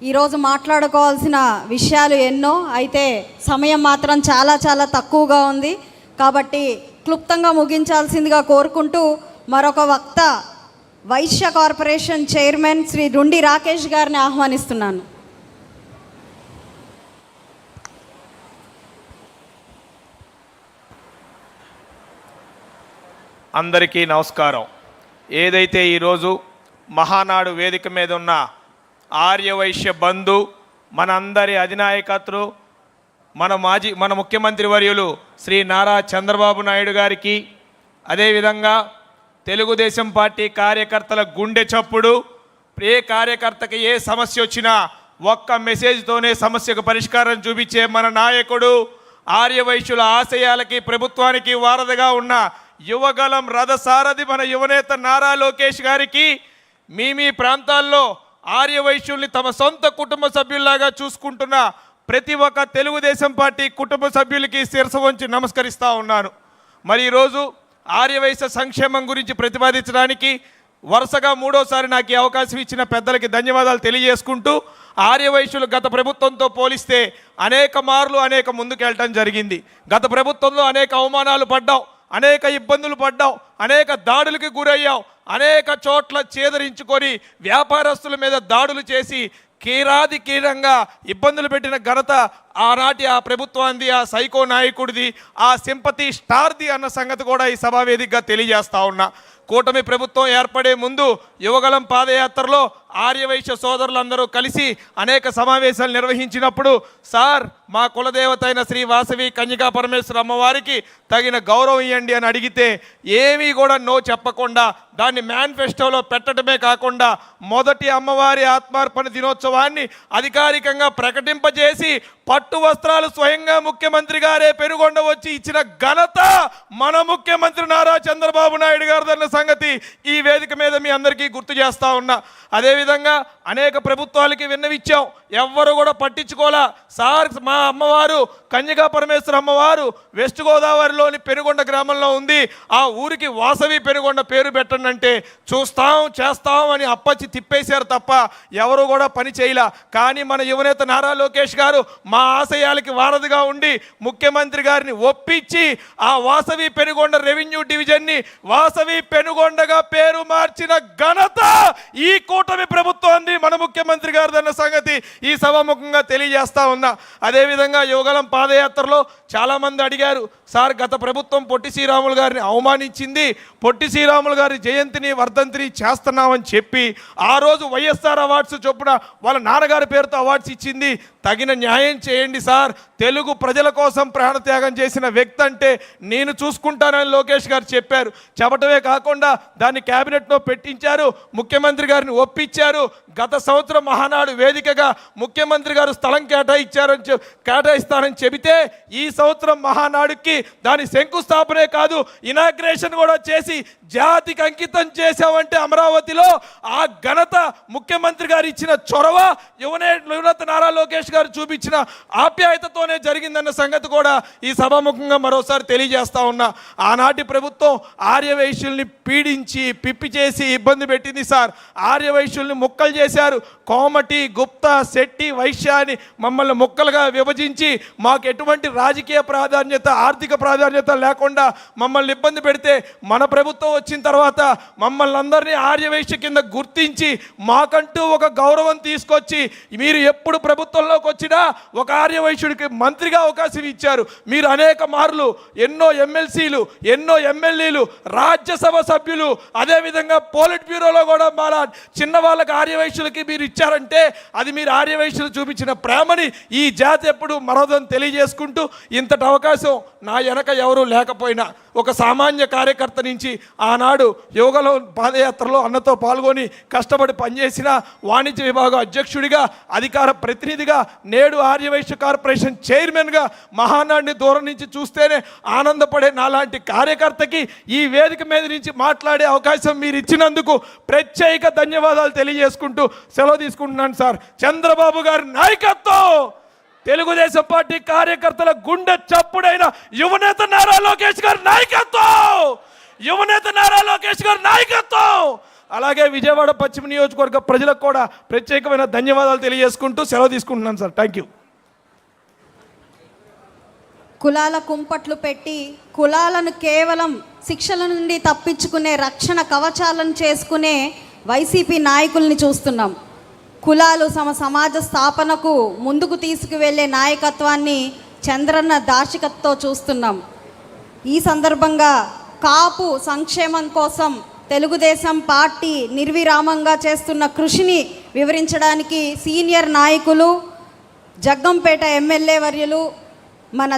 ఈరోజు మాట్లాడుకోవాల్సిన విషయాలు ఎన్నో, అయితే సమయం మాత్రం చాలా చాలా తక్కువగా ఉంది. కాబట్టి క్లుప్తంగా ముగించాల్సిందిగా కోరుకుంటూ మరొక వక్త వైశ్య కార్పొరేషన్ చైర్మన్ శ్రీ డుండి రాకేష్ గారిని ఆహ్వానిస్తున్నాను. అందరికీ నమస్కారం. ఏదైతే ఈరోజు మహానాడు వేదిక మీద ఉన్న ఆర్యవైశ్య బంధు మనందరి అధినాయకత్వం మన ముఖ్యమంత్రి వర్యులు శ్రీ నారా చంద్రబాబు నాయుడు గారికి, అదేవిధంగా తెలుగుదేశం పార్టీ కార్యకర్తల గుండె చప్పుడు, ఏ కార్యకర్తకి ఏ సమస్య వచ్చినా ఒక్క మెసేజ్తోనే సమస్యకు పరిష్కారం చూపించే మన నాయకుడు, ఆర్యవైశ్యుల ఆశయాలకి ప్రభుత్వానికి వారధిగా ఉన్న యువగలం రథసారథి మన యువనేత నారా లోకేష్ గారికి, మీ ప్రాంతాల్లో ఆర్యవైశ్యుల్ని తమ సొంత కుటుంబ సభ్యుల్లాగా చూసుకుంటున్న ప్రతి ఒక్క తెలుగుదేశం పార్టీ కుటుంబ సభ్యులకి శిరస వంచి నమస్కరిస్తూ ఉన్నాను. మరి ఈరోజు ఆర్యవైశ్య సంక్షేమం గురించి ప్రతిపాదించడానికి వరుసగా మూడోసారి నాకు ఈ అవకాశం ఇచ్చిన పెద్దలకి ధన్యవాదాలు తెలియజేసుకుంటూ, ఆర్యవైశ్యులు గత ప్రభుత్వంతో పోలిస్తే అనేక ముందుకెళ్ళటం జరిగింది. గత ప్రభుత్వంలో అనేక అవమానాలు పడ్డాం, అనేక ఇబ్బందులు పడ్డాం, అనేక దాడులకి గురయ్యాం, అనేక చోట్ల చేదరించుకొని వ్యాపారస్తుల మీద దాడులు చేసి కీరాదికీరంగా ఇబ్బందులు పెట్టిన ఘనత ఆనాటి ఆ ప్రభుత్వాన్ని, ఆ సైకో నాయకుడిది, ఆ సింపతి స్టార్ది అన్న సంగతి కూడా ఈ సభావేదికగా తెలియజేస్తా ఉన్నా. కూటమి ప్రభుత్వం ఏర్పడే ముందు యువగలం పాదయాత్రలో ఆర్యవైశ్య సోదరులందరూ కలిసి అనేక సమావేశాలు నిర్వహించినప్పుడు, సార్ మా కులదేవత అయిన శ్రీ వాసవి కన్యకా పరమేశ్వర అమ్మవారికి తగిన గౌరవం ఇవ్వండి అని అడిగితే ఏమీ కూడా నో చెప్పకుండా దాన్ని మేనిఫెస్టోలో పెట్టడమే కాకుండా మొదటి అమ్మవారి ఆత్మార్పణ దినోత్సవాన్ని అధికారికంగా ప్రకటింపజేసి పట్టు వస్త్రాలు స్వయంగా ముఖ్యమంత్రి గారే పెనుగొండ వచ్చి ఇచ్చిన ఘనత మన ముఖ్యమంత్రి నారా చంద్రబాబు నాయుడు గారిదన్న సంగతి ఈ వేదిక మీద మీ అందరికీ గుర్తు చేస్తా ఉన్నా. అదేవిధంగా అనేక ప్రభుత్వాలకి విన్నవిచ్చాం, ఎవ్వరు కూడా పట్టించుకోలే. సార్ మా అమ్మవారు కన్యకా పరమేశ్వర అమ్మవారు వెస్ట్ గోదావరిలోని పెనుగొండ గ్రామంలో ఉంది, ఆ ఊరికి వాసవి పెనుగొండ పేరు పెట్టండి అంటే చూస్తాం చేస్తాం అని అప్పచ్చి తిప్పేశారు తప్ప ఎవరు కూడా పని చేయలే. కానీ మన యువనేత నారా లోకేష్ గారు మా ఆశయాలకి వారధిగా ఉండి ముఖ్యమంత్రి గారిని ఒప్పించి ఆ వాసవి పెనుగొండ రెవెన్యూ డివిజన్ని వాసవి పెనుగొండగా పేరు మార్చిన ఘనత ఈ కూటమి ప్రభుత్వాన్ని మన ముఖ్యమంత్రి గారిదన్న సంగతి ఈ సభాముఖంగా తెలియజేస్తా ఉన్నా. అదేవిధంగా యువగలం పాదయాత్రలో చాలామంది అడిగారు, సార్ గత ప్రభుత్వం పొట్టి శ్రీరాములు గారిని అవమానించింది, పొట్టి శ్రీరాములు గారి జయంతిని వర్ధంతిని చేస్తున్నామని చెప్పి ఆ రోజు వైఎస్ఆర్ అవార్డ్స్ చొప్పున వాళ్ళ నాన్నగారి పేరుతో అవార్డ్స్ ఇచ్చింది, తగిన న్యాయం చేయండి సార్, తెలుగు ప్రజల కోసం ప్రాణత్యాగం చేసిన వ్యక్తి అంటే నేను చూసుకుంటానని లోకేష్ గారు చెప్పారు. చెప్పటమే కాకుండా దాన్ని క్యాబినెట్లో పెట్టించారు, ముఖ్యమంత్రి గారిని ఒప్పించారు. గత సంవత్సరం మహానాడు వేదికగా ముఖ్యమంత్రి గారు స్థలం కేటాయిస్తానని చెబితే ఈ సంవత్సరం మహానాడుకి దాని శంకుస్థాపనే కాదు ఇనాగ్రేషన్ కూడా చేసి జాతికి అంకితం చేశామంటే అమరావతిలో ఆ ఘనత ముఖ్యమంత్రి గారు ఇచ్చిన చొరవ యువనేత నారా లోకేష్ గారు చూపించిన ఆప్యాయతతోనే జరిగిందన్న సంగతి కూడా ఈ సభాముఖంగా మరోసారి తెలియజేస్తా ఉన్నా. ఆనాటి ప్రభుత్వం ఆర్యవైశ్యుల్ని పీడించి పిప్పి చేసి ఇబ్బంది పెట్టింది సార్. ఆర్యవైశ్యుల్ని ముక్కలు చేశారు, కోమటి గుప్తా శెట్టి వైశ్య అని మమ్మల్ని ముక్కలుగా విభజించి మాకు ఎటువంటి రాజకీయ ప్రాధాన్యత ఆర్థిక ప్రాధాన్యత లేకుండా మమ్మల్ని ఇబ్బంది పెడితే మన ప్రభుత్వం వచ్చిన తర్వాత మమ్మల్ని అందరినీ ఆర్యవైశ్య కింద గుర్తించి మాకంటూ ఒక గౌరవం తీసుకొచ్చి మీరు ఎప్పుడు ప్రభుత్వంలోకి వచ్చినా ఒక ఆర్యవైశ్యుడికి మంత్రిగా అవకాశం ఇచ్చారు. మీరు అనేక మార్లు ఎన్నో ఎమ్మెల్సీలు ఎన్నో ఎమ్మెల్యేలు రాజ్యసభ సభ్యులు అదేవిధంగా పోలిట్ బ్యూరోలో కూడా మన చిన్న వాళ్ళకి ఆర్యవైశ్యులకి మీరు ఇచ్చారంటే అది మీరు ఆర్యవైశ్యులు చూపించిన ప్రేమని ఈ జాతి ఎప్పుడు మరొదని తెలియజేసుకుంటూ, ఇంతటి అవకాశం నా వెనక ఎవరూ లేకపోయినా ఒక సామాన్య కార్యకర్త నుంచి ఆనాడు యువగల పాదయాత్రలో అన్నతో పాల్గొని కష్టపడి పనిచేసిన వాణిజ్య విభాగం అధ్యక్షుడిగా అధికార ప్రతినిధిగా నేడు ఆర్యవైశ్య కార్పొరేషన్ చైర్మన్గా మహానాడిని దూరం నుంచి చూస్తేనే ఆనందపడే నాలాంటి కార్యకర్తకి ఈ వేదిక మీద నుంచి మాట్లాడే అవకాశం మీరు ఇచ్చినందుకు ప్రత్యేక ధన్యవాదాలు తెలియజేసుకుంటూ సెలవు తీసుకుంటున్నాను సార్. చంద్రబాబు గారి నాయకత్వం, తెలుగుదేశం పార్టీ కార్యకర్తల గుండె చప్పుడైన యువనేత నారా లోకేష్ గారి నాయకత్వం, యువనేత నారా లోకేష్ గారి నాయకత్వం అలాగే విజయవాడ పశ్చిమ నియోజకవర్గ ప్రజలకు కూడా ప్రత్యేకమైన ధన్యవాదాలు తెలియజేసుకుంటూ సెలవు తీసుకుంటున్నాను సార్. Thank you. కులాల కుంపట్లు పెట్టి కులాలను కేవలం శిక్షల నుండి తప్పించుకునే రక్షణ కవచాలను చేసుకునే వైసీపీ నాయకుల్ని చూస్తున్నాం. కులాలు సమాజ స్థాపనకు ముందుకు తీసుకువెళ్ళే నాయకత్వాన్ని చంద్రన్న దార్శకతతో చూస్తున్నాం. ఈ సందర్భంగా కాపు సంక్షేమం కోసం తెలుగుదేశం పార్టీ నిర్విరామంగా చేస్తున్న కృషిని వివరించడానికి సీనియర్ నాయకులు జగ్గంపేట ఎమ్మెల్యే వర్యులు మన